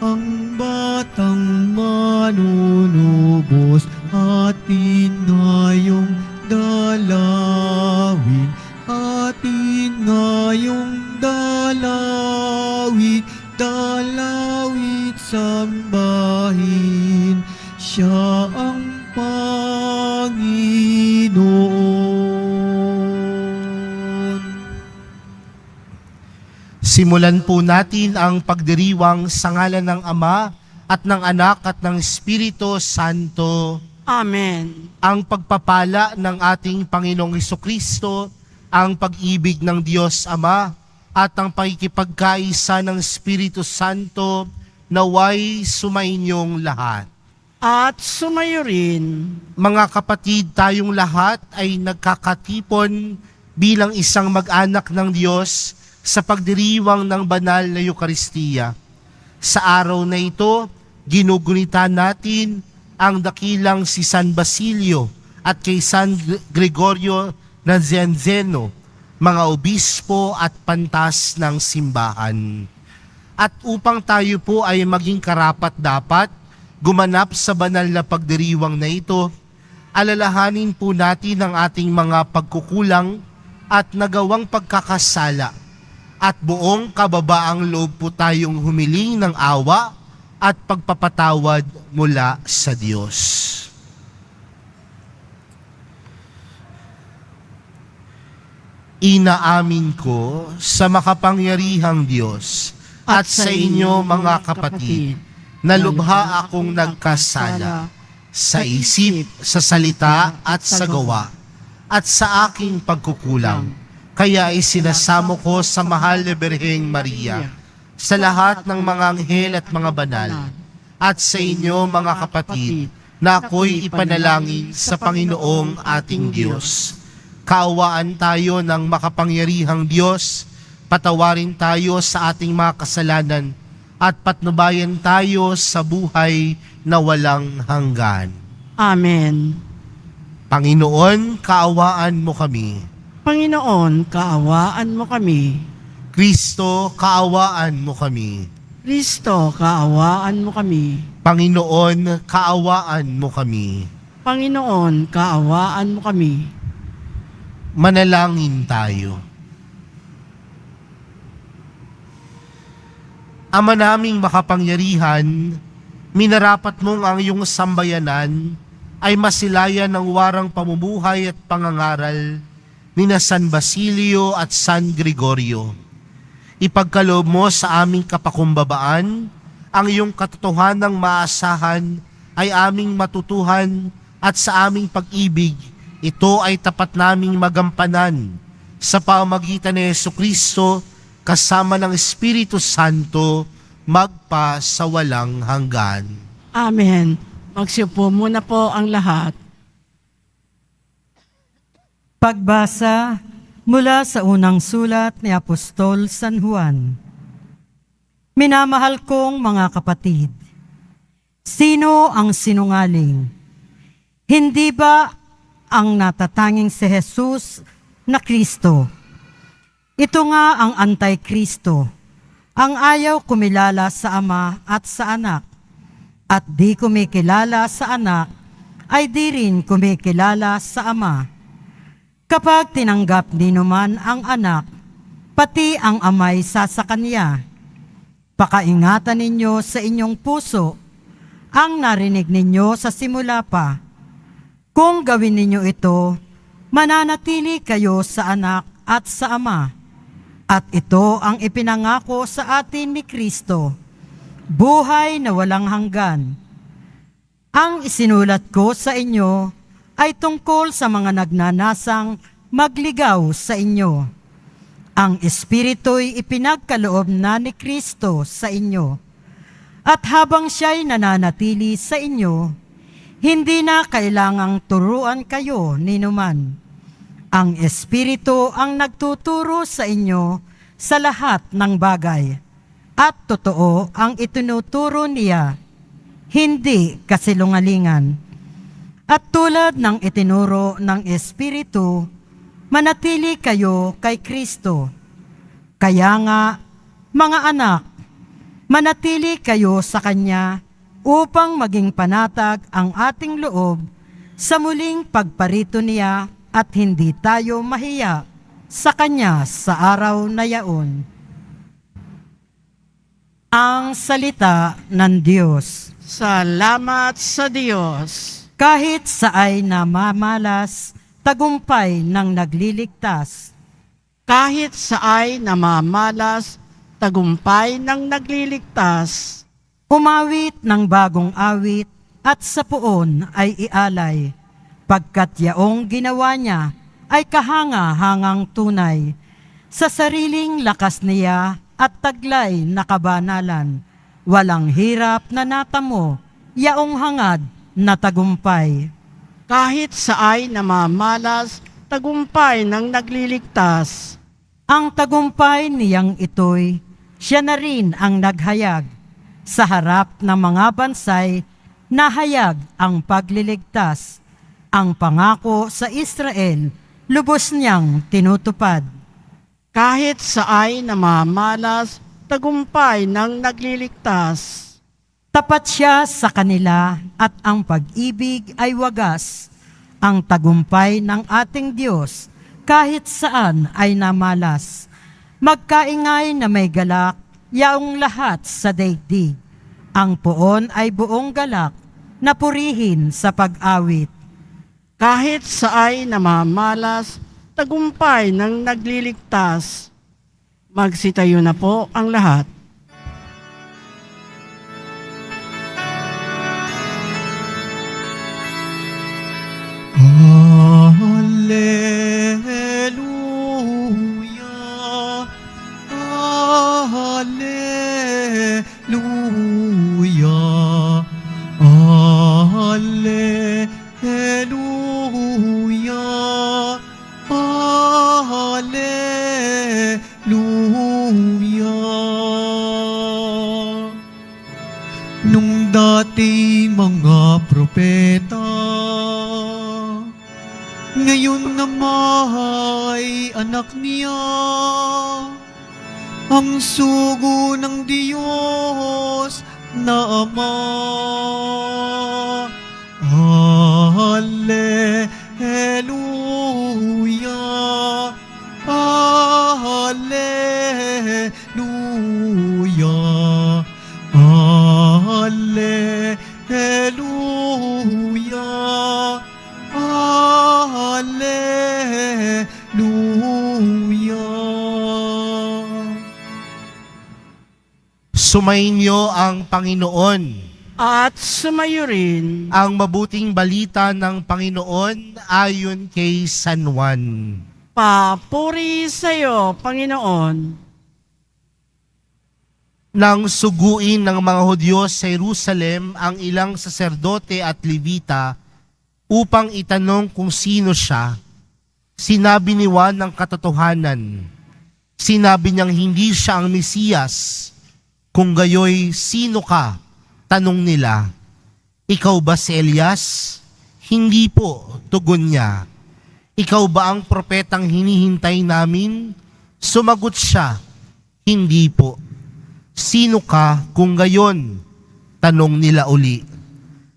ang batang manunubos, atin ngayong dalawin, atin ngayong dalawin, dalawin sambahin, siya ang Panginoon. Simulan po natin ang pagdiriwang sa ngalan ng Ama at ng Anak at ng Espiritu Santo. Amen. Ang pagpapala ng ating Panginoong Hesukristo, ang pag-ibig ng Diyos Ama at ang pakikipagkaisa ng Espiritu Santo naway sumainyong lahat. At sumayo rin. Mga kapatid, tayong lahat ay nagkakatipon bilang isang mag-anak ng Diyos sa pagdiriwang ng banal na Eukaristiya. Sa araw na ito, ginugunita natin ang dakilang si San Basilio at kay San Gregorio Nazianzeno, mga obispo at pantas ng simbahan. At upang tayo po ay maging karapat-dapat gumanap sa banal na pagdiriwang na ito, alalahanin po natin ang ating mga pagkukulang at nagawang pagkakasala, at buong kababaang loob po tayong humiling ng awa at pagpapatawad mula sa Diyos. Inaamin ko sa makapangyarihang Diyos at sa inyo mga kapatid, na lubha akong nagkasala sa isip, sa salita at sa gawa, at sa aking pagkukulang. Kaya isinasamo ko sa mahal na Birheng Maria, sa lahat ng mga anghel at mga banal, at sa inyo mga kapatid, na ako'y ipanalangin sa Panginoong ating Diyos. Kaawaan tayo ng makapangyarihang Diyos, patawarin tayo sa ating mga kasalanan, at patnubayan tayo sa buhay na walang hanggan. Amen. Panginoon, kaawaan mo kami. Panginoon, kaawaan mo kami. Kristo, kaawaan mo kami. Kristo, kaawaan mo kami. Panginoon, kaawaan mo kami. Panginoon, kaawaan mo kami. Manalangin tayo. Ama naming makapangyarihan, minarapat mong ang iyong sambayanan ay masilayan ng warang pamumuhay at pangangaral ni na San Basilio at San Gregorio. Ipagkaloob mo sa aming kapakumbabaan ang iyong katotohanang maasahan ay aming matutuhan, at sa aming pag-ibig ito ay tapat naming magampanan sa pamamagitan ni Hesukristo kasama ng Espiritu Santo magpa sa walang hanggan. Amen. Magsiupo muna po ang lahat. Pagbasa mula sa unang sulat ni Apostol San Juan. Minamahal kong mga kapatid, sino ang sinungaling? Hindi ba ang natatanging si Jesus na Kristo? Ito nga ang Antikristo, ang ayaw kumilala sa Ama at sa Anak, at di kumikilala sa Anak, ay di rin kumikilala sa Ama. Kapag tinanggap ni naman ang Anak, pati ang Ama'y sasakanya. Pakaingatan ninyo sa inyong puso ang narinig ninyo sa simula pa. Kung gawin ninyo ito, mananatili kayo sa Anak at sa Ama. At ito ang ipinangako sa atin ni Kristo, buhay na walang hanggan. Ang isinulat ko sa inyo ay tungkol sa mga nagnanasang magligaw sa inyo. Ang Espiritu'y ipinagkaloob na ni Kristo sa inyo. At habang siya'y nananatili sa inyo, hindi na kailangang turuan kayo ni numan. Ang Espiritu ang nagtuturo sa inyo sa lahat ng bagay. At totoo ang itinuturo niya, hindi kasilungalingan. At tulad ng itinuro ng Espiritu, manatili kayo kay Kristo. Kaya nga, mga anak, Manatili kayo sa Kanya upang maging panatag ang ating loob sa muling pagparito niya at hindi tayo mahiya sa Kanya sa araw na yaon. Ang salita ng Diyos. Salamat sa Diyos. Kahit saay namamalas, tagumpay ng nagliligtas. Kahit saay namamalas, tagumpay ng nagliligtas. Umawit ng bagong awit at sa puon ay ialay. Pagkat yaong ginawa niya ay kahanga-hangang tunay. Sa sariling lakas niya at taglay na kabanalan, walang hirap na natamo, yaong hangad na tagumpay. Kahit saay namamalas, tagumpay ng nagliligtas. Ang tagumpay niyang ito'y siya na rin ang naghayag. Sa harap ng mga bansay, nahayag ang pagliligtas. Ang pangako sa Israel, lubos niyang tinutupad. Kahit saay namamalas, tagumpay ng nagliligtas. Tapat siya sa kanila at ang pag-ibig ay wagas. Ang tagumpay ng ating Diyos kahit saan ay namalas. Magkaingay na may galak, yaong lahat sa daigdig. Ang puon ay buong galak, na purihin sa pag-awit. Kahit saay namamalas, tagumpay ng nagliligtas. Magsitayo na po ang lahat. Hallelujah, Hallelujah, Hallelujah, Hallelujah. Nung dati mga propeta, ngayon namay anak niya, ang sugo ng Diyos na Ama. Hallelujah, Hallelujah, Hallelujah, Hallelujah. Sumainyo ang Panginoon. At sumayo rin. Ang mabuting balita ng Panginoon ayon kay San Juan. Papuri sa iyo, Panginoon. Nang suguin ng mga Hudyo sa Jerusalem ang ilang saserdote at Levita upang itanong kung sino siya, sinabi ni Juan ng katotohanan. Sinabi niyang hindi siya ang Mesiyas. Kung gayoy, sino ka? Tanong nila. Ikaw ba si Elias? Hindi po, tugon niya. Ikaw ba ang propetang hinihintay namin? Sumagot siya, hindi po. Sino ka kung gayon? Tanong nila uli.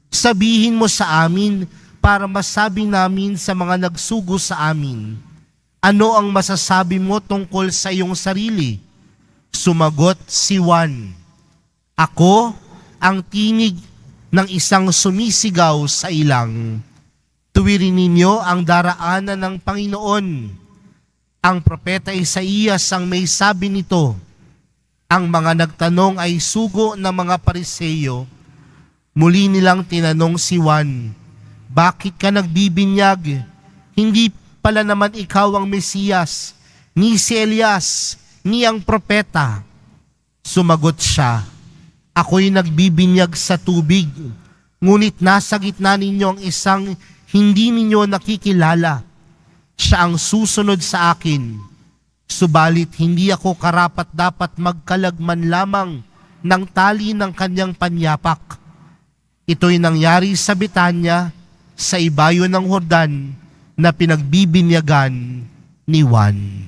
Sabihin mo sa amin para masabi namin sa mga nagsugo sa amin. Ano ang masasabi mo tungkol sa iyong sarili? Sumagot si Juan. Ako ang tinig ng isang sumisigaw sa ilang. Tuwirin ninyo ang daraanan ng Panginoon. Ang propeta Isaías ang may sabi nito. Ang mga nagtanong ay sugo ng mga Pariseyo. Muli nilang tinanong si Juan, bakit ka nagbibinyag? Hindi pala naman ikaw ang Mesiyas, ni si Elias, ni ang propeta. Sumagot siya, ako'y nagbibinyag sa tubig, ngunit nasa gitna ninyo ang isang hindi ninyo nakikilala. Siya ang susunod sa akin, subalit hindi ako karapat-dapat magkalagman lamang ng tali ng kanyang panyapak. Ito'y nangyari sa Betanya, sa ibayo ng Jordan, na pinagbibinyagan ni Juan.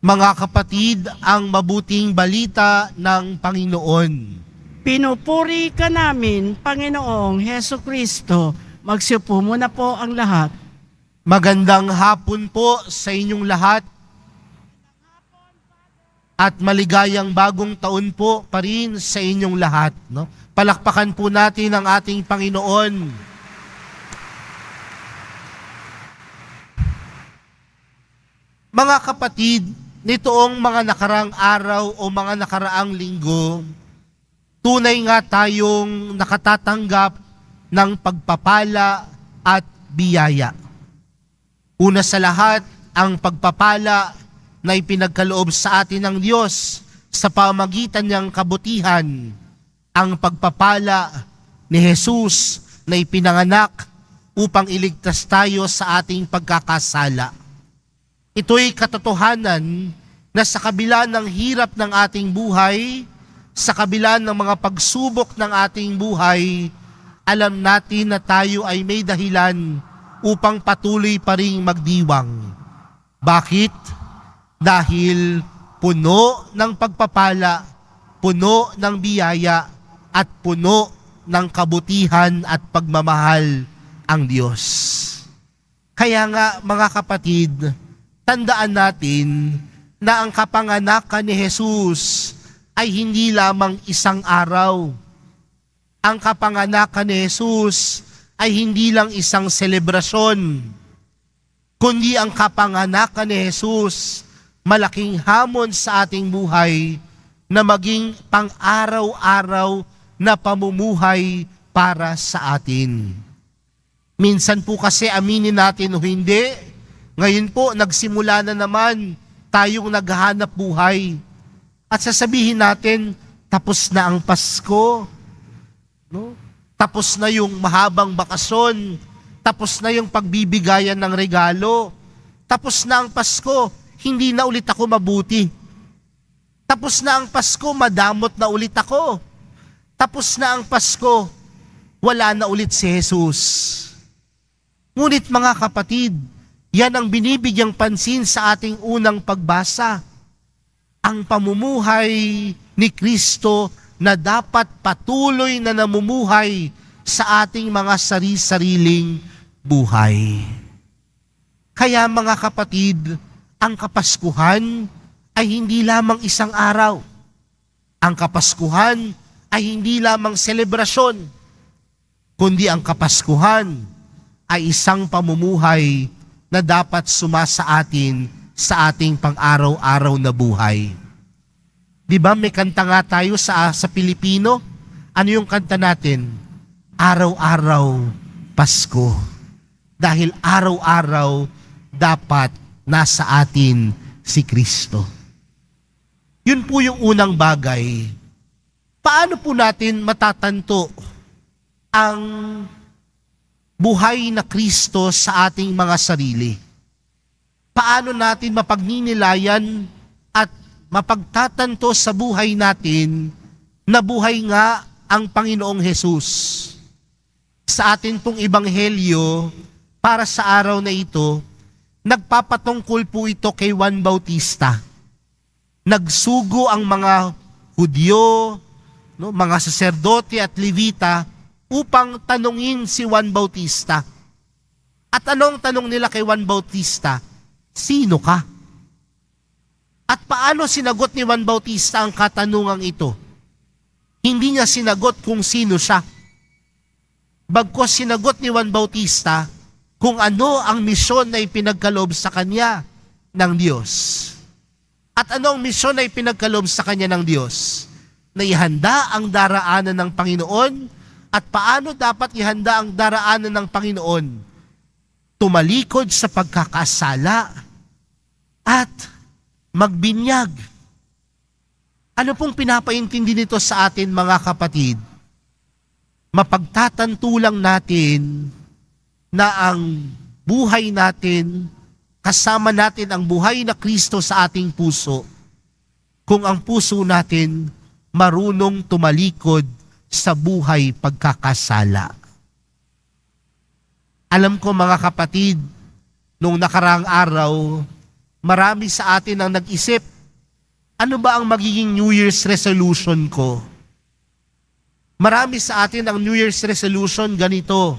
Mga kapatid, ang mabuting balita ng Panginoon. Pinupuri ka namin, Panginoong Heso Kristo. Magsiupo muna po ang lahat. Magandang hapon po sa inyong lahat. At maligayang bagong taon po pa rin sa inyong lahat. No? Palakpakan po natin ang ating Panginoon. Mga kapatid, nitoong mga nakarang araw o mga nakaraang linggo, tunay nga tayong nakatatanggap ng pagpapala at biyaya. Una sa lahat, ang pagpapala na ipinagkaloob sa atin ng Diyos sa pamagitan niyang kabutihan, ang pagpapala ni Jesus na ipinanganak upang iligtas tayo sa ating pagkakasala. Ito'y katotohanan na sa kabila ng hirap ng ating buhay, sa kabila ng mga pagsubok ng ating buhay, alam natin na tayo ay may dahilan upang patuloy pa ring magdiwang. Bakit? Dahil puno ng pagpapala, puno ng biyaya, at puno ng kabutihan at pagmamahal ang Diyos. Kaya nga mga kapatid, tandaan natin na ang kapanganakan ni Jesus ay hindi lamang isang araw. Ang kapanganakan ni Jesus ay hindi lang isang selebrasyon, kundi ang kapanganakan ni Jesus, malaking hamon sa ating buhay na maging pang-araw-araw na pamumuhay para sa atin. Minsan po kasi aminin natin o hindi, ngayon po, nagsimula na naman tayong naghahanap buhay. At sasabihin natin, tapos na ang Pasko. No? Tapos na yung mahabang bakasyon. Tapos na yung pagbibigayan ng regalo. Tapos na ang Pasko, hindi na ulit ako mabuti. Tapos na ang Pasko, madamot na ulit ako. Tapos na ang Pasko, wala na ulit si Jesus. Ngunit mga kapatid, yan ang binibigyang pansin sa ating unang pagbasa. Ang pamumuhay ni Kristo na dapat patuloy na namumuhay sa ating mga sari-sariling buhay. Kaya mga kapatid, ang Kapaskuhan ay hindi lamang isang araw. Ang Kapaskuhan ay hindi lamang selebrasyon, kundi ang Kapaskuhan ay isang pamumuhay na dapat sumasa atin sa ating pang-araw-araw na buhay. Di ba may kanta nga tayo sa Pilipino? Ano yung kanta natin? Araw-araw Pasko. Dahil araw-araw dapat nasa atin si Kristo. Yun po yung unang bagay. Paano po natin matatanto ang buhay na Kristo sa ating mga sarili? Paano natin mapagninilayan at mapagtatanto sa buhay natin na buhay nga ang Panginoong Hesus? Sa atin pong ebanghelyo, para sa araw na ito, nagpapatungkol po ito kay Juan Bautista. Nagsugo ang mga Hudyo, mga saserdote at Levita upang tanungin si Juan Bautista. At anong tanong nila kay Juan Bautista? Sino ka? At paano sinagot ni Juan Bautista ang katanungang ito? Hindi niya sinagot kung sino siya. Bagkus sinagot ni Juan Bautista kung ano ang misyon na ipinagkaloob sa kanya ng Diyos. At ano ang misyon na ipinagkaloob sa kanya ng Diyos? Na ihanda ang daraanan ng Panginoon. At paano dapat ihanda ang daraanan ng Panginoon? Tumalikod sa pagkakasala at magbinyag. Ano pong pinapaintindi nito sa atin mga kapatid? Mapagtatanto lang natin na ang buhay natin, kasama natin ang buhay na Kristo sa ating puso, kung ang puso natin marunong tumalikod sa buhay pagkakasala. Alam ko mga kapatid, nung nakaraang araw, Marami sa atin ang nag-isip, ano ba ang magiging New Year's resolution ko? Marami sa atin ang New Year's resolution ganito,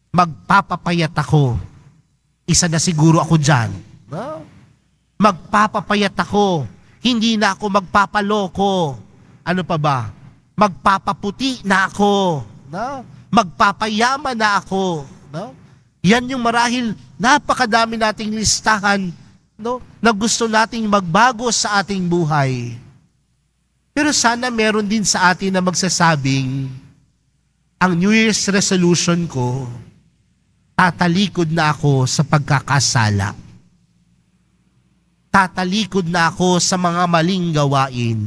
magpapapayat ako. Isa na siguro ako dyan. No? Magpapapayat ako. Hindi na ako magpapaloko. Ano pa ba? Magpapaputi na ako. No? Magpapayaman na ako. No? Yan yung marahil napakadami nating listahan, no, na gusto nating magbago sa ating buhay. Pero sana meron din sa atin na magsasabing, ang New Year's resolution ko, tatalikod na ako sa pagkakasala. Tatalikod na ako sa mga maling gawain.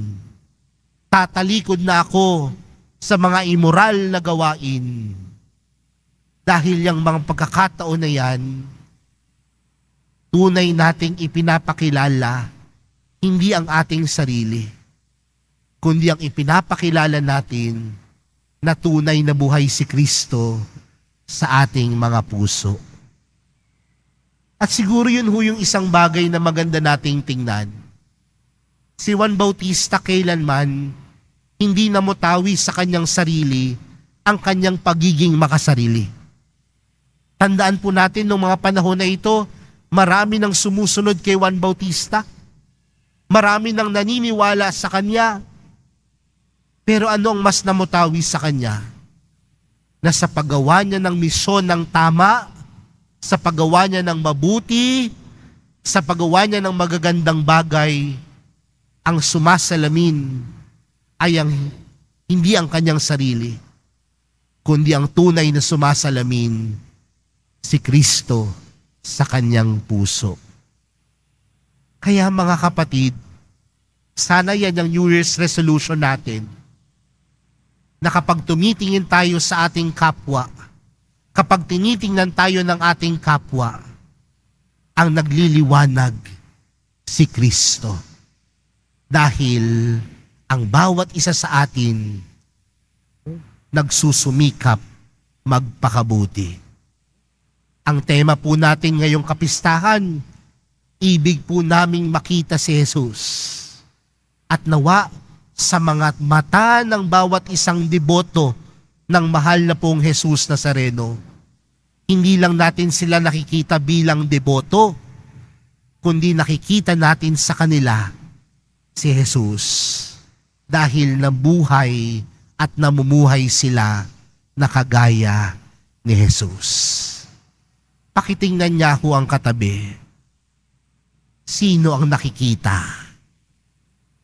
Tatalikod na ako sa mga immoral na gawain. Dahil yung mga pagkakataon na yan, tunay nating ipinapakilala hindi ang ating sarili, kundi ang ipinapakilala natin na tunay na buhay si Kristo sa ating mga puso. At siguro yun yung isang bagay na maganda nating tingnan. Si Juan Bautista kailanman hindi namutawi sa kanyang sarili ang kanyang pagiging makasarili. Tandaan po natin noong mga panahon na ito, marami nang sumusunod kay Juan Bautista. Marami nang naniniwala sa kanya. Pero ano ang mas namutawi sa kanya? Na sa paggawa niya ng misyon ng tama, sa paggawa niya ng mabuti, sa paggawa niya ng magagandang bagay, ang sumasalamin ay hindi ang kanyang sarili, kundi ang tunay na sumasalamin, si Kristo sa kanyang puso. Kaya mga kapatid, sana yan ang New Year's resolution natin, na kapag tumitingin tayo sa ating kapwa, kapag tinitingnan tayo ng ating kapwa, ang nagliliwanag si Kristo. Dahil ang bawat isa sa atin nagsusumikap magpakabuti. Ang tema po natin ngayong kapistahan, ibig po naming makita si Jesus. At nawa sa mga mata ng bawat isang deboto ng mahal na pong Jesus Nazareno, hindi lang natin sila nakikita bilang deboto, kundi nakikita natin sa kanila si Jesus. Dahil nabuhay at namumuhay sila na kagaya ni Jesus. Pakitingnan niya ho ang katabi. Sino ang nakikita?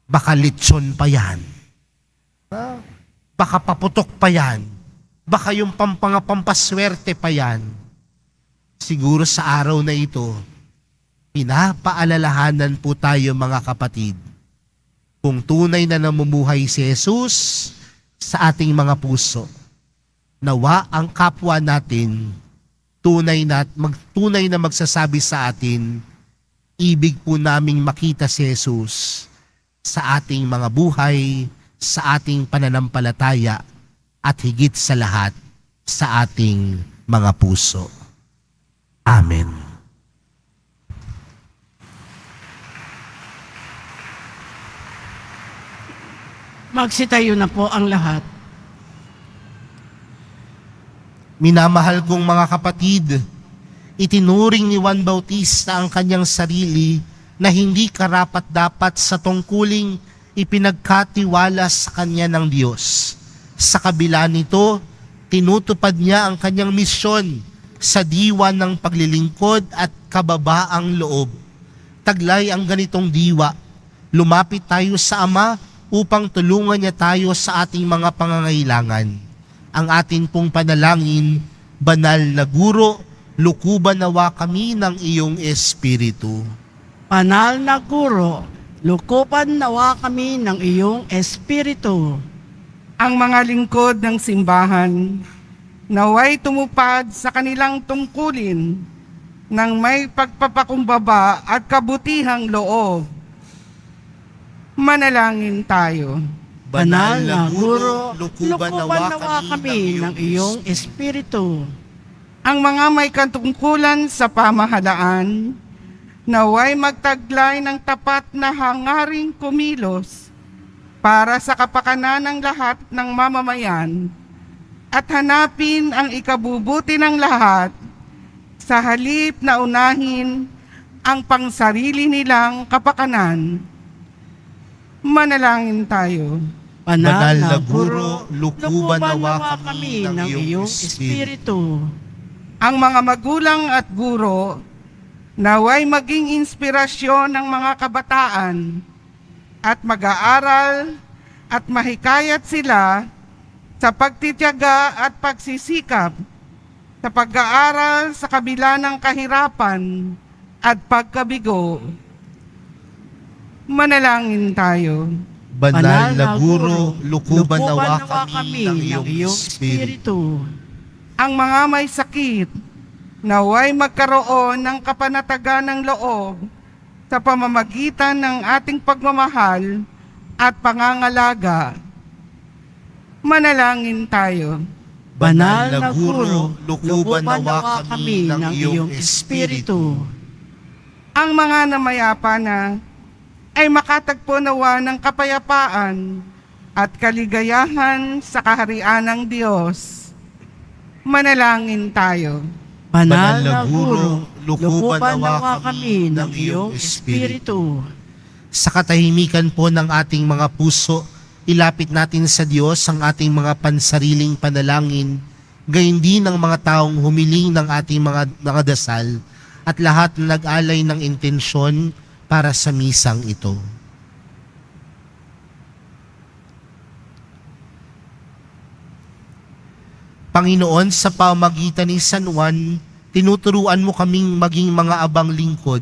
Baka lechon pa yan. Baka paputok pa yan. Baka yung pampaswerte pa yan. Siguro sa araw na ito, pinapaalalahanan po tayo mga kapatid, kung tunay na namumuhay si Jesus sa ating mga puso, nawa ang kapwa natin tunay na magsasabi sa atin, ibig po naming makita si Jesus sa ating mga buhay, sa ating pananampalataya, at higit sa lahat, sa ating mga puso. Amen. Magsitayo na po ang lahat. Minamahal kong mga kapatid, itinuring ni Juan Bautista ang kanyang sarili na hindi karapat-dapat sa tungkuling ipinagkatiwala sa kanya ng Diyos. Sa kabila nito, tinutupad niya ang kanyang misyon sa diwa ng paglilingkod at kababaang loob. Taglay ang ganitong diwa. Lumapit tayo sa Ama upang tulungan niya tayo sa ating mga pangangailangan. Ang ating pong panalangin, Banal na Guro, lukuban nawa kami ng iyong Espiritu. Banal na Guro, lukuban nawa kami ng iyong Espiritu. Ang mga lingkod ng simbahan, naway tumupad sa kanilang tungkulin ng may pagpapakumbaba at kabutihang loob. Manalangin tayo. Banal na Guro, lukuban lukuban nawa kami ng iyong Espiritu. Ang mga may katungkulan sa pamahalaan, naway magtaglay ng tapat na hangaring kumilos para sa kapakanan ng lahat ng mamamayan at hanapin ang ikabubuti ng lahat sa halip na unahin ang pangsarili nilang kapakanan. Manalangin tayo. Banal na Guro, lukuban nawa kami ng iyong Espiritu. Ang mga magulang at guro, naway maging inspirasyon ng mga kabataan at mag-aaral at mahikayat sila sa pagtitiyaga at pagsisikap sa pag-aaral sa kabila ng kahirapan at pagkabigo. Manalangin tayo. Banal na Guro, lukuban nawa kami ng iyong Espiritu. Ang mga may sakit, naway magkaroon ng kapanatagan ng loob sa pamamagitan ng ating pagmamahal at pangangalaga. Manalangin tayo. Banal na Guro, lukuban nawa kami ng iyong Espiritu. Ang mga namayapa na ay makatagpo nawa ng kapayapaan at kaligayahan sa kaharian ng Diyos. Manalangin tayo. Banal na Guro, lukuban nawa kami ng iyong Espiritu. Sa katahimikan po ng ating mga puso, ilapit natin sa Diyos ang ating mga pansariling panalangin, gayon din ang mga taong humiling ng ating mga dasal, at lahat na nag-alay ng intensyon para sa misang ito. Panginoon, sa pamagitan ni San Juan, tinuturuan mo kaming maging mga abang lingkod.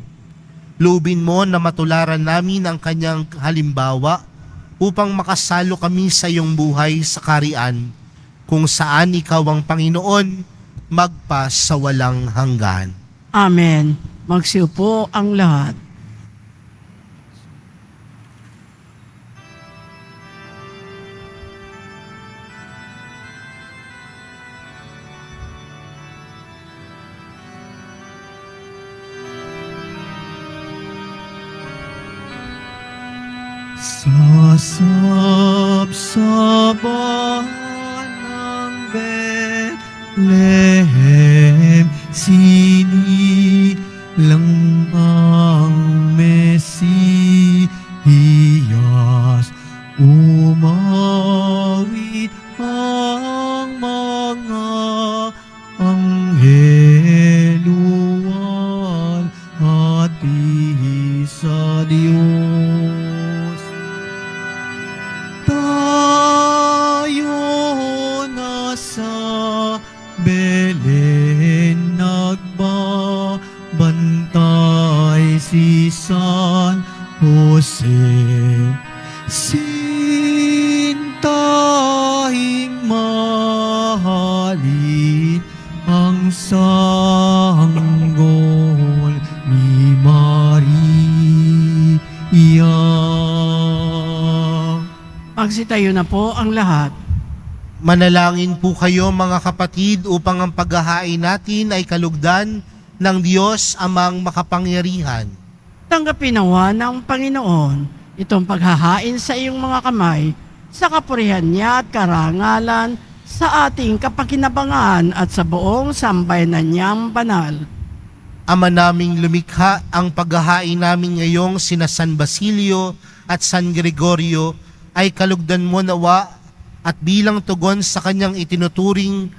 Loobin mo na matularan namin ang kanyang halimbawa upang makasalo kami sa iyong buhay sa kaharian, kung saan ikaw ang Panginoon, magpa sa walang hanggan. Amen. Magsiupo ang lahat. Sasabsaban ng Bethlehem, sinilang ang Mesiyas, umawit ang mga angheluan at sa Diyos. Tayo nasa Belen nagbabantay si San Jose. Sintahing mahalin ang sanggol ni Maria. Magsitayo na po ang lahat. Manalangin po kayo mga kapatid upang ang paghahain natin ay kalugdan ng Diyos amang makapangyarihan. Tanggapin nawa ng Panginoon itong paghahain sa iyong mga kamay sa kapurihan niya at karangalan sa ating kapakinabangan at sa buong sambayanan niyang banal. Ama naming lumikha, ang paghahain namin ngayong sina San Basilio at San Gregorio ay kalugdan mo nawa at bilang tugon sa kanyang itinuturong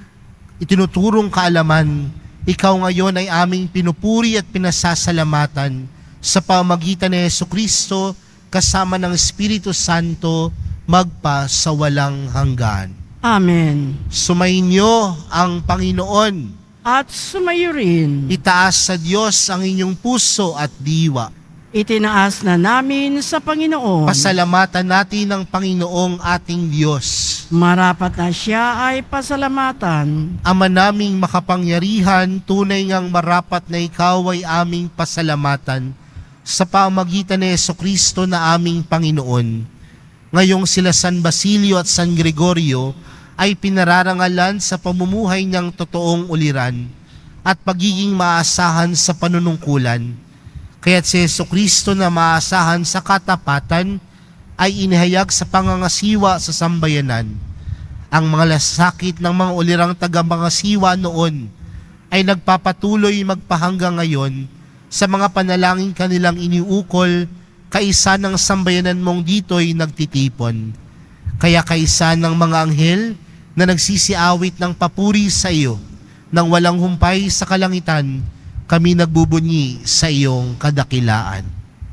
kaalaman, ikaw ngayon ay aming pinupuri at pinasasalamatan sa pamagitan ni Jesucristo kasama ng Espiritu Santo magpa sa walang hanggan. Amen. Sumainyo ang Panginoon. At sumayo rin. Itaas sa Diyos ang inyong puso at diwa. Itinaas na namin sa Panginoon. Pasalamatan natin ang Panginoong ating Diyos. Marapat na siya ay pasalamatan. Ama naming makapangyarihan, tunay ngang marapat na ikaw ay aming pasalamatan sa pamagitan ni Jesucristo na aming Panginoon. Ngayong sila San Basilio at San Gregorio ay pinararangalan sa pamumuhay niyang totoong uliran at pagiging maasahan sa panunungkulan. Kaya't si Jesucristo na maasahan sa katapatan ay inihayag sa pangangasiwa sa sambayanan. Ang mga lasakit ng mga ulirang taga-mangasiwa noon ay nagpapatuloy magpahanggang ngayon sa mga panalangin kanilang iniukol, kaisa ng sambayanan mong dito'y nagtitipon. Kaya kaisa ng mga anghel na nagsisiawit ng papuri sa iyo, nang walang humpay sa kalangitan, kami nagbubunyi sa iyong kadakilaan.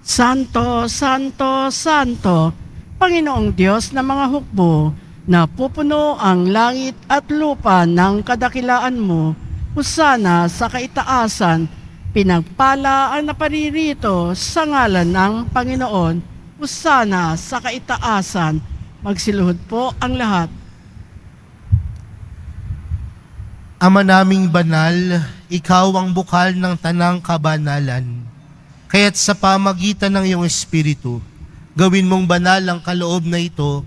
Santo, Santo, Santo, Panginoong Diyos ng mga hukbo, na pupuno ang langit at lupa ng kadakilaan mo, husana sa kaitaasan, pinagpala ang naparirito sa ngalan ng Panginoon, husana sa kaitaasan, magsiluhod po ang lahat. Ama naming banal, ikaw ang bukal ng tanang kabanalan. Kaya't sa pamagitan ng iyong Espiritu, gawin mong banal ang kaloob na ito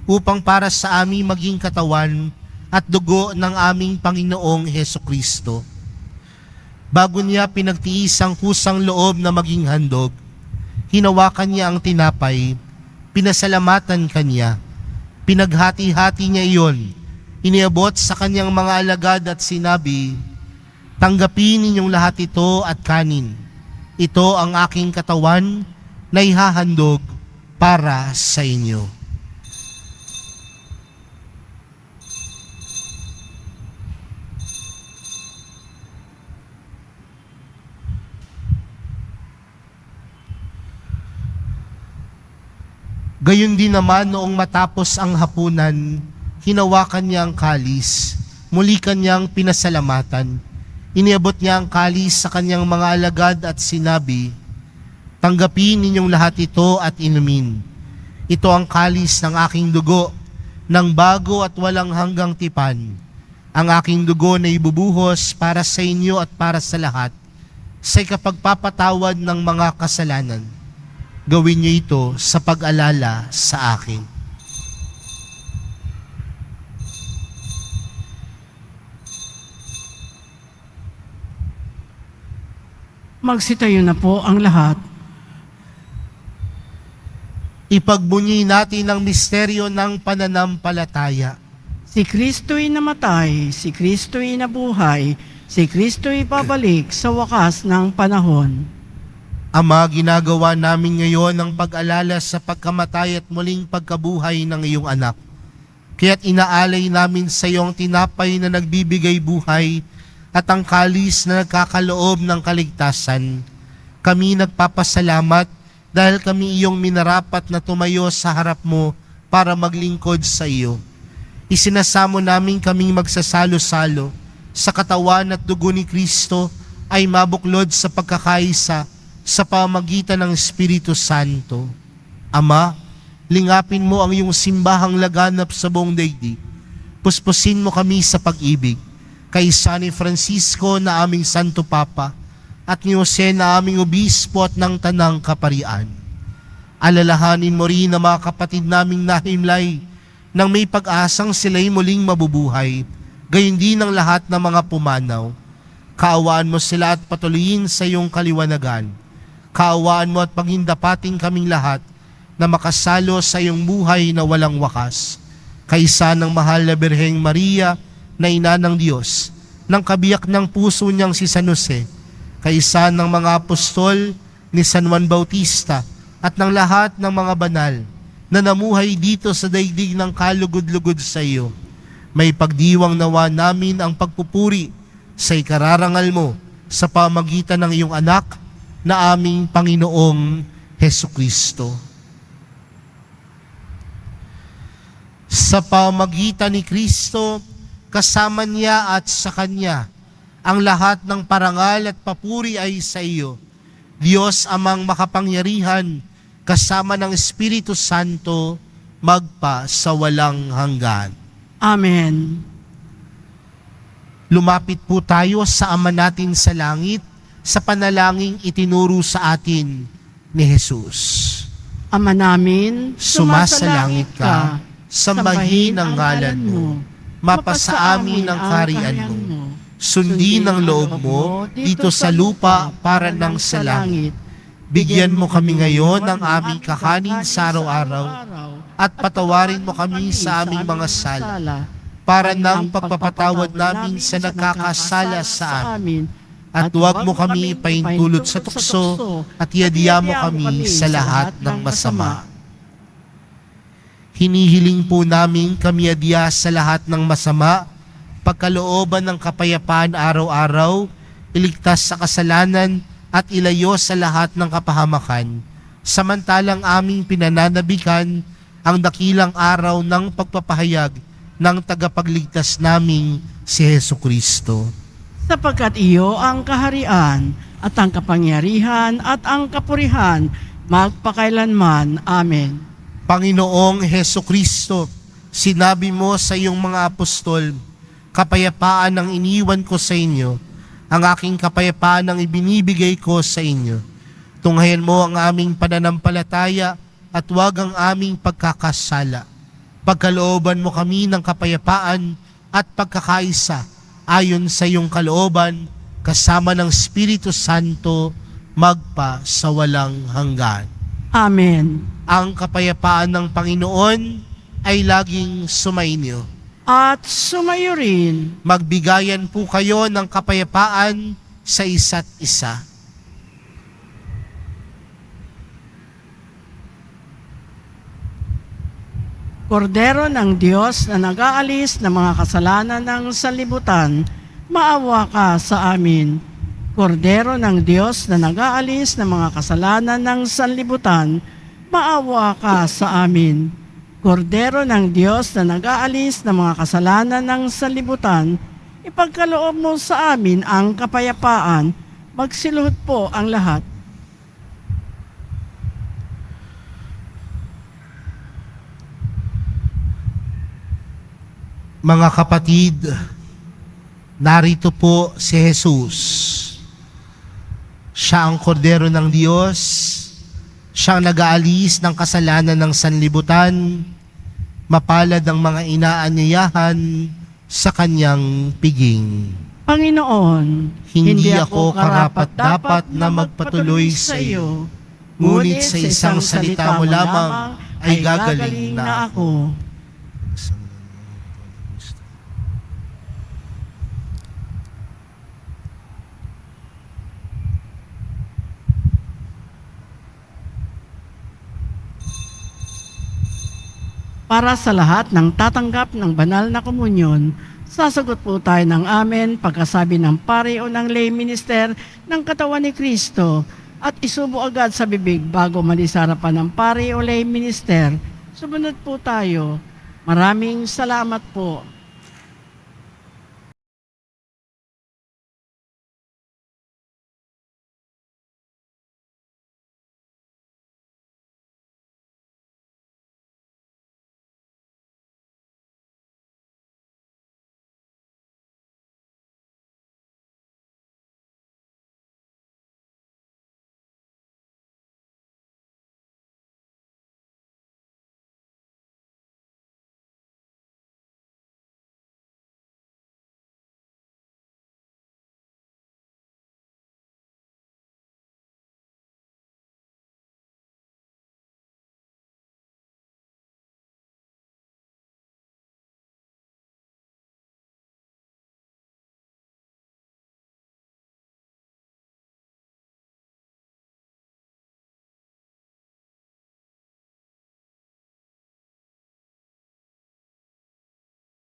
upang para sa aming maging katawan at dugo ng aming Panginoong Hesukristo. Bago niya pinagtiis ang kusang loob na maging handog, hinawakan niya ang tinapay, pinasalamatan kanya, pinaghati-hati niya iyon, iniabot sa kanyang mga alagad at sinabi, "Tanggapin ninyong lahat ito at kanin. Ito ang aking katawan na ihahandog para sa inyo." Gayon din naman noong matapos ang hapunan, hinawakan niya ang kalis, muli kanyang pinasalamatan. Iniabot niya ang kalis sa kanyang mga alagad at sinabi, "Tanggapin ninyong lahat ito at inumin. Ito ang kalis ng aking dugo, ng bago at walang hanggang tipan. Ang aking dugo na ibubuhos para sa inyo at para sa lahat, sa ikapagpapatawad ng mga kasalanan. Gawin niyo ito sa pag-alala sa akin." Magsitayo na po ang lahat. Ipagbunyi natin ang misteryo ng pananampalataya. Si Kristo'y namatay, si Kristo'y nabuhay, si Kristo'y babalik sa wakas ng panahon. Ama, ginagawa namin ngayon ang pag-alala sa pagkamatay at muling pagkabuhay ng iyong anak. Kaya't inaalay namin sa iyong tinapay na nagbibigay buhay at ang kalis na nagkakaloob ng kaligtasan. Kami nagpapasalamat dahil kami iyong minarapat na tumayo sa harap mo para maglingkod sa iyo. Isinasamo namin kaming magsasalo-salo sa katawan at dugo ni Kristo ay mabuklod sa pagkakaisa sa pamagitan ng Espiritu Santo. Ama, lingapin mo ang iyong simbahang laganap sa buong daigdig. Puspusin mo kami sa pag-ibig. Kay San Francisco na aming Santo Papa at ni Jose na aming Obispo at ng Tanang Kaparian. Alalahanin mo rin ang mga kapatid naming nahimlay nang may pag-asang sila'y muling mabubuhay, gayon din ang lahat ng mga pumanaw. Kaawaan mo sila at patuloyin sa iyong kaliwanagan. Kaawaan mo at paghindapating kaming lahat na makasalo sa iyong buhay na walang wakas. Kaysa ng mahal na Birheng Maria, na ina ng Diyos, ng kabiyak ng puso niyang si San Jose, kaisa ng mga apostol ni San Juan Bautista at ng lahat ng mga banal na namuhay dito sa daigdig ng kalugod-lugod sa iyo. May pagdiwang nawa namin ang pagpupuri sa ikararangal mo sa pamagitan ng iyong anak na aming Panginoong Hesukristo. Sa pamagitan ni Kristo, kasama niya at sa Kanya, ang lahat ng parangal at papuri ay sa iyo, Diyos Amang makapangyarihan, kasama ng Espiritu Santo, magpa sa walang hanggan. Amen. Lumapit po tayo sa Ama natin sa langit, sa panalangin itinuro sa atin ni Jesus. Ama namin, Sumasalangit ka, sambahin ang ngalan mo, mapasa amin ang kaharian mo. Sundin ang loob mo dito sa lupa para nang sa langit. Bigyan mo kami ngayon ng aming kakanin sa araw-araw at patawarin mo kami sa aming mga sala para ng pagpapatawad namin sa nagkakasala sa amin. At huwag mo kami paintulot sa tukso at iadya mo kami sa lahat ng masama. Hinihiling po namin kami adya sa lahat ng masama, pagkalooban ng kapayapaan araw-araw, iligtas sa kasalanan at ilayo sa lahat ng kapahamakan, samantalang aming pinananabikan ang dakilang araw ng pagpapahayag ng tagapagligtas naming si Hesukristo. Sapagkat iyo ang kaharian at ang kapangyarihan at ang kapurihan magpakailanman. Amen. Panginoong Hesukristo, sinabi mo sa iyong mga apostol, kapayapaan ang iniwan ko sa inyo, ang aking kapayapaan ang ibinibigay ko sa inyo. Tunghayan mo ang aming pananampalataya at huwag ang aming pagkakasala. Pagkalooban mo kami ng kapayapaan at pagkakaisa ayon sa iyong kalooban, kasama ng Espiritu Santo, magpa sa walang hanggan. Amen. Ang kapayapaan ng Panginoon ay laging sumainyo. At sumayo rin. Magbigayan po kayo ng kapayapaan sa isa't isa. Kordero ng Diyos na nag-aalis ng mga kasalanan ng sanlibutan, maawa ka sa amin. Kordero ng Diyos na nag-aalis ng mga kasalanan ng sanlibutan, maawa ka sa amin. Kordero ng Diyos na nag-aalis ng mga kasalanan ng sanlibutan, ipagkaloob mo sa amin ang kapayapaan. Magsiluhod po ang lahat. Mga kapatid, narito po si Jesus. Siya ang kordero ng Diyos, siyang nag-aalis ng kasalanan ng sanlibutan, mapalad ang mga inaanyayahan sa kanyang piging. Panginoon, Hindi ako karapat-dapat na magpatuloy sa iyo, ngunit sa isang salita mo lamang ay gagaling na ako. Para sa lahat ng tatanggap ng banal na komunyon, sasagot po tayo ng amen pagkasabi ng pari o ng lay minister ng katawan ni Kristo at isubo agad sa bibig bago malisarapan ng pari o lay minister. Sumunod po tayo. Maraming salamat po.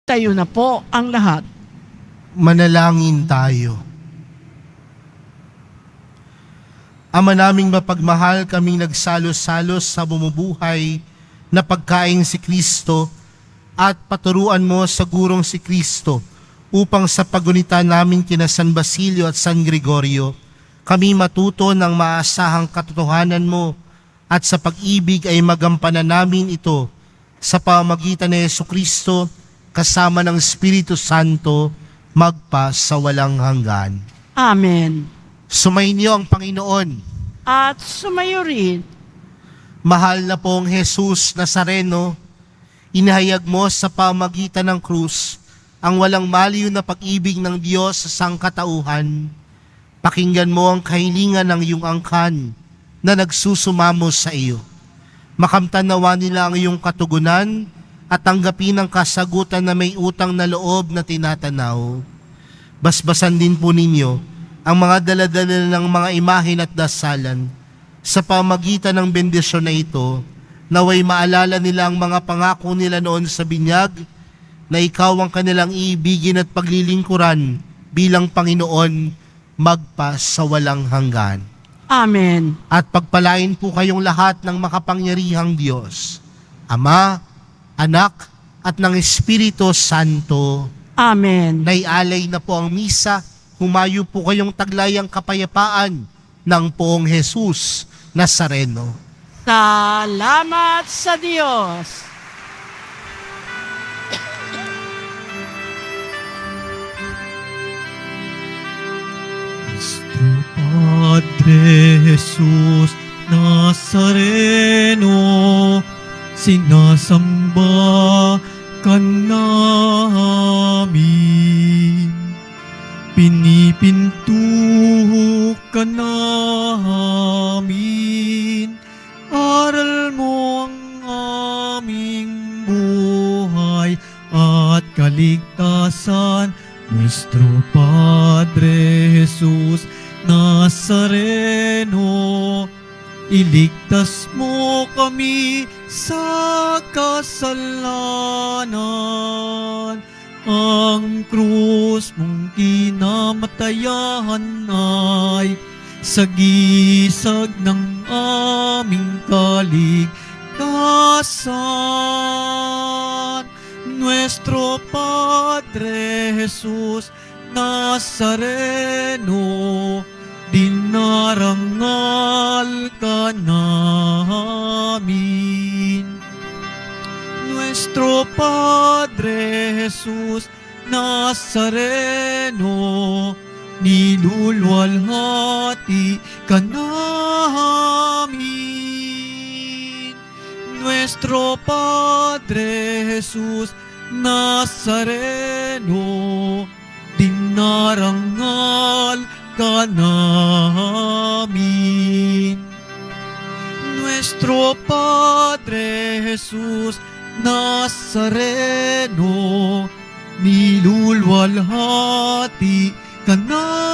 Tayo na po ang lahat. Manalangin tayo. Ama naming mapagmahal, kaming nagsalos-salos sa bumubuhay na pagkain si Kristo at paturuan mo sa gurong si Kristo upang sa pagunita namin kina San Basilio at San Gregorio, kami matuto ng maasahang katotohanan mo at sa pag-ibig ay magampanan namin ito sa pamamagitan ni Jesucristo kasama ng Espiritu Santo magpa sa walang hanggan. Amen. Sumainyo ang Panginoon. At sumayo rin. Mahal na pong Jesus Nazareno, inahayag mo sa pamagitan ng krus ang walang maliw na pag-ibig ng Diyos sa sangkatauhan. Pakinggan mo ang kahilingan ng iyong angkan na nagsusumamo sa iyo. Makamtan nawa nila ang iyong katugunan at tanggapin ang kasagutan na may utang na loob na tinatanaw. Basbasan din po ninyo ang mga daladala ng mga imahin at dasalan. Sa pamagitan ng bendisyon na ito, naway maalala nila ang mga pangako nila noon sa binyag na ikaw ang kanilang iibigin at paglilingkuran bilang Panginoon magpa sa walang hanggan. Amen. At pagpalain po kayong lahat ng makapangyarihang Diyos, Ama, Anak, at ng Espiritu Santo. Amen. Naialay na po ang misa, humayo po kayong taglayang kapayapaan ng Poong Jesus Nazareno. Salamat sa Diyos. Nuestro Padre Jesus Nazareno, sinasamba ka namin, pinipinto ka namin, aral mo ang aming buhay at kaligtasan. Nuestro Padre Jesus Nazareno, iligtas mo kami sa kasalanan. Ang krus mong kinamatayan ay sagisag ng aming kaligtasan. Nuestro Padre Jesus Nazareno, dinarangal ka namin. Nuestro Padre Jesus Nazareno, niluluwalhati ka namin. Nuestro Padre Jesus Nazareno, dinarangal ka namin. Nuestro Padre Jesus Nazareno, niluluwalhati ka namin.